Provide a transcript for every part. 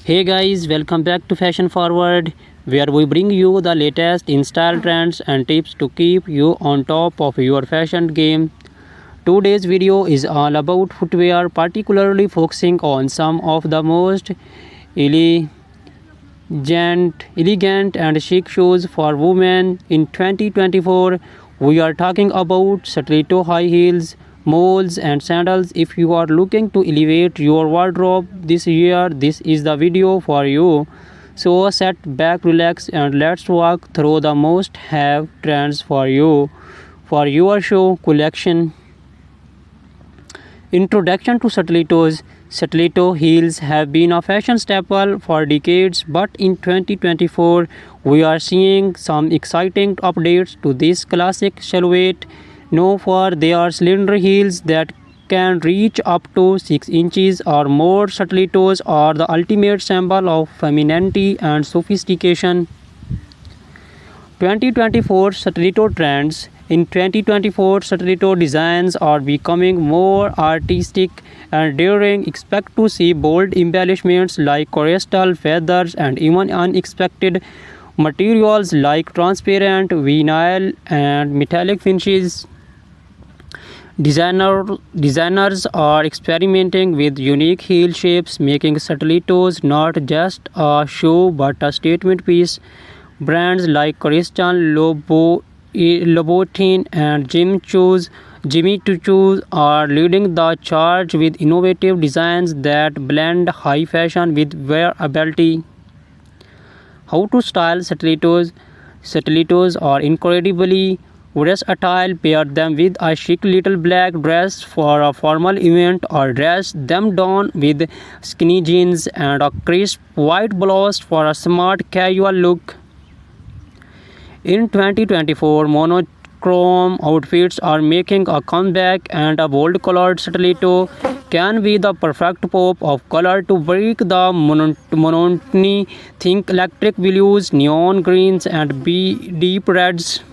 Hey guys, welcome back to Fashion Forward, where we bring you the latest in style trends and tips to keep you on top of your fashion game. Today's video is all about footwear, particularly focusing on some of the most elegant, elegant and chic shoes for women in 2024. We are talking about stiletto high heels, moles, and sandals. If you are looking to elevate your wardrobe this year, this is the video for you. So sit back, relax, and let's walk through the most have trends for you for your show collection. Introduction to stilettos. Stiletto heels have been a fashion staple for decades, but in 2024 we are seeing some exciting updates to this classic silhouette. Known for their slender heels that can reach up to 6 inches or more, stilettos are the ultimate symbol of femininity and sophistication. 2024 stiletto trends. In 2024, stiletto designs are becoming more artistic and daring. Expect to see bold embellishments like crystal feathers and even unexpected materials like transparent vinyl and metallic finishes. Designers are experimenting with unique heel shapes, making stilettos not just a shoe but a statement piece. Brands like Christian Louboutin and Jimmy Choo are leading the charge with innovative designs that blend high fashion with wearability. How to style stilettos? Stilettos are incredibly versatile. Pair them with a chic little black dress for a formal event, or dress them down with skinny jeans and a crisp white blouse for a smart casual look. In 2024, monochrome outfits are making a comeback, and a bold colored stiletto can be the perfect pop of color to break the monotony. Think electric blues, neon greens, and deep reds.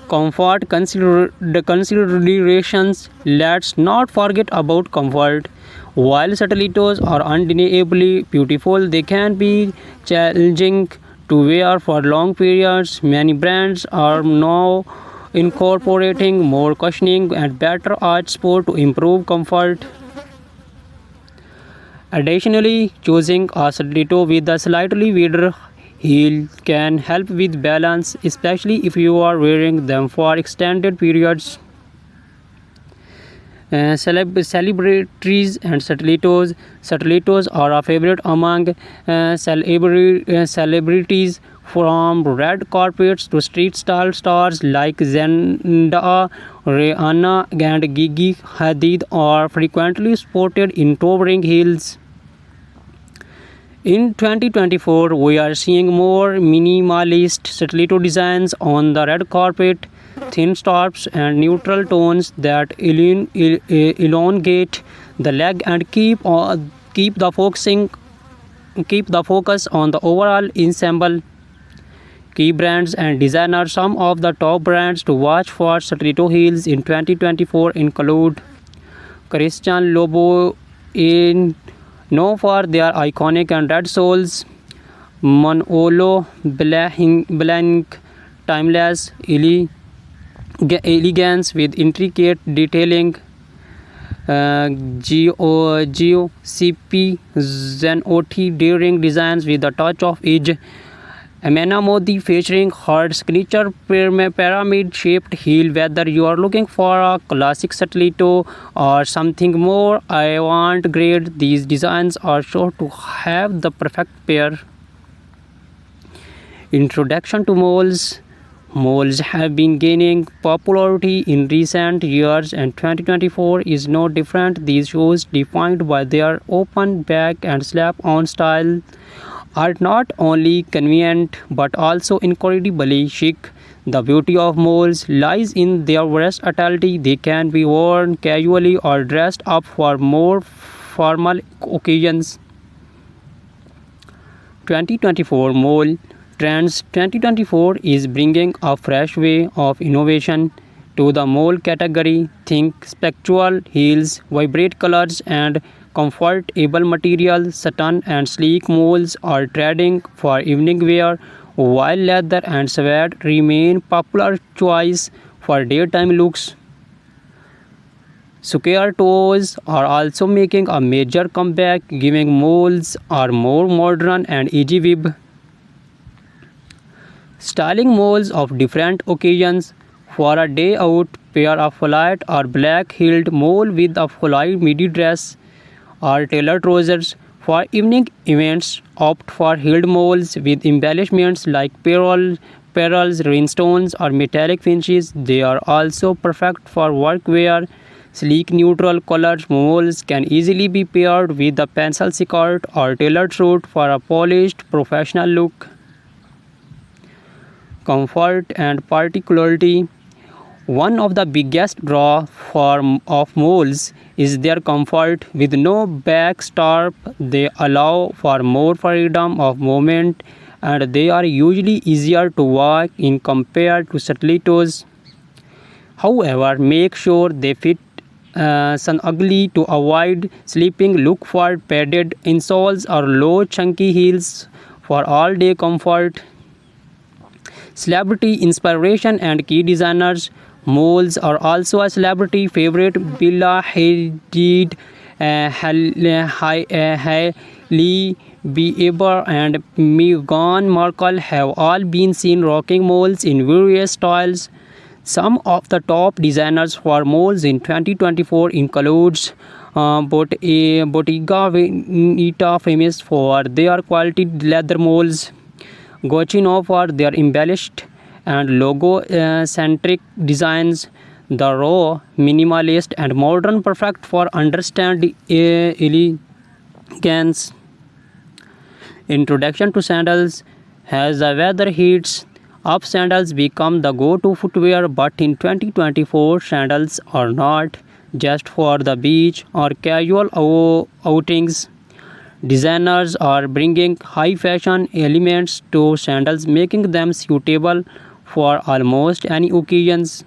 Comfort considerations. Let's not forget about comfort. While stilettos are undeniably beautiful, they can be challenging to wear for long periods. Many brands are now incorporating more cushioning and better arch support to improve comfort. Additionally, choosing a stiletto with a slightly wider heel can help with balance, especially if you are wearing them for extended periods. Celebrities and stilettos. Stilettos are a favorite among celebrities, from red carpets to street style stars like Zendaya, Rihanna, and Gigi Hadid are frequently sported in towering heels. In 2024, we are seeing more minimalist stiletto designs on the red carpet, thin straps and neutral tones that elongate the leg and keep the focus on the overall ensemble. Key brands and designers. Some of the top brands to watch for stiletto heels in 2024 include Christian Louboutin, known for their iconic and red soles; Manolo Blahnik, timeless elegance with intricate detailing; GOCP Zenotti, daring designs with a touch of edge; Amena Modi, featuring her signature pyramid-shaped heel. Whether you are looking for a classic stiletto or something more avant-garde, these designs are sure to have the perfect pair. Introduction to moles. Moles have been gaining popularity in recent years, and 2024 is no different. These shoes, defined by their open back and slap-on style, are not only convenient but also incredibly chic. The beauty of moles lies in their versatility. They can be worn casually or dressed up for more formal occasions. 2024 Mole Trends. 2024 is bringing a fresh way of innovation to the mole category. Think spectral heels, vibrant colors, and comfortable material, satin and sleek moles are trending for evening wear, while leather and suede remain popular choice for daytime looks. Square toes are also making a major comeback, giving moles are more modern and easy weave. Styling moles of different occasions. For a day out, pair a flat or black-heeled mole with a fly midi dress or tailored trousers. For evening events, opt for heeled moles with embellishments like pearls, rhinestones, or metallic finishes. They are also perfect for work wear. Sleek neutral colored moles can easily be paired with a pencil skirt or tailored suit for a polished professional look. Comfort and particularity. One of the biggest draw of moles is their comfort. With no back strap, they allow for more freedom of movement and they are usually easier to walk in compared to stilettos. However, make sure they fit snugly to avoid slipping. Look for padded insoles or low chunky heels for all-day comfort. Celebrity inspiration and key designers. Moles are also a celebrity favorite. Bella Hadid, Hailey Bieber, and Meghan Markle have all been seen rocking moles in various styles. Some of the top designers for moles in 2024 includes Bottega Veneta, famous for their quality leather moles. Gucci for their embellished and logo-centric designs. The raw, minimalist, and modern, perfect for understand elegance. Introduction to sandals. As the weather heats up, sandals become the go-to footwear, but in 2024, sandals are not just for the beach or casual outings. Designers are bringing high fashion elements to sandals, making them suitable for almost any occasions.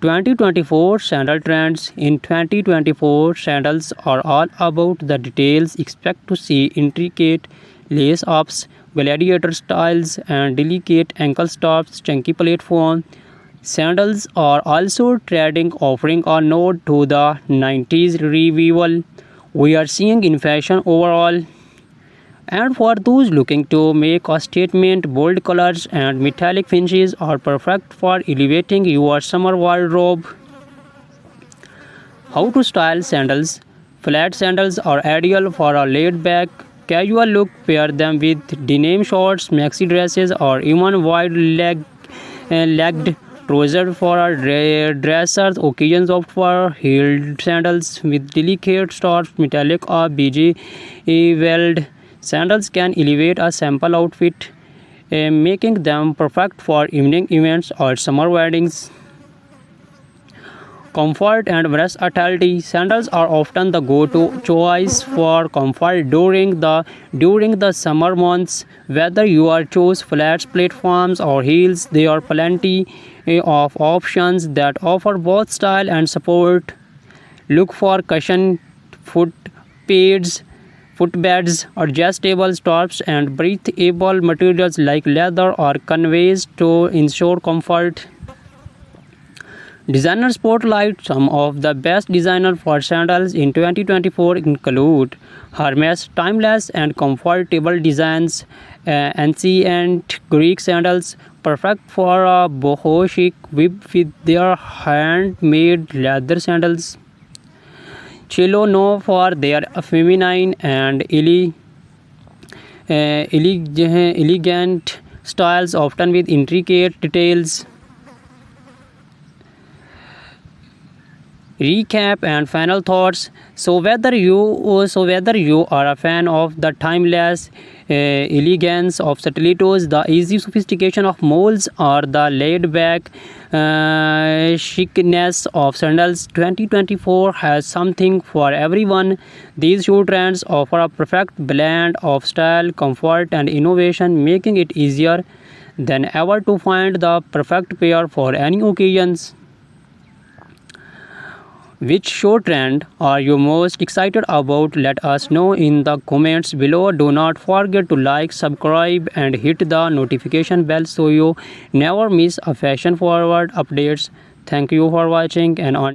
2024 sandal trends. In 2024, sandals are all about the details. Expect to see intricate lace ups, gladiator styles, and delicate ankle stops, chunky platform. Sandals are also trending, offering a nod to the 90s revival we are seeing in fashion overall. And for those looking to make a statement, bold colors and metallic finishes are perfect for elevating your summer wardrobe. How to style sandals. Flat sandals are ideal for a laid-back, casual look. Pair them with denim shorts, maxi dresses, or even wide-legged trousers for a dressers. Occasions opt for heeled sandals with delicate straps, metallic or beige weld. Sandals can elevate a simple outfit, making them perfect for evening events or summer weddings. Comfort and versatility. Sandals are often the go-to choice for comfort during the summer months. Whether you are choose flats, platforms, or heels, there are plenty of options that offer both style and support. Look for cushion foot pads, footbeds, adjustable straps, and breathable materials like leather or canvas to ensure comfort. Designer spotlight. Some of the best designers for sandals in 2024 include Hermes. Timeless and comfortable designs. Ancient Greek sandals, perfect for a boho chic with their handmade leather sandals. Cello known for their feminine and elegant styles, often with intricate details. Recap and final thoughts. So whether you are a fan of the timeless elegance of stilettos, the easy sophistication of molds, or the laid-back chicness of sandals, 2024 has something for everyone. These shoe trends offer a perfect blend of style, comfort, and innovation, making it easier than ever to find the perfect pair for any occasions. Which show trend are you most excited about? Let us know in the comments below. Do not forget to like, subscribe, and hit the notification bell so you never miss a fashion forward updates. Thank you for watching and on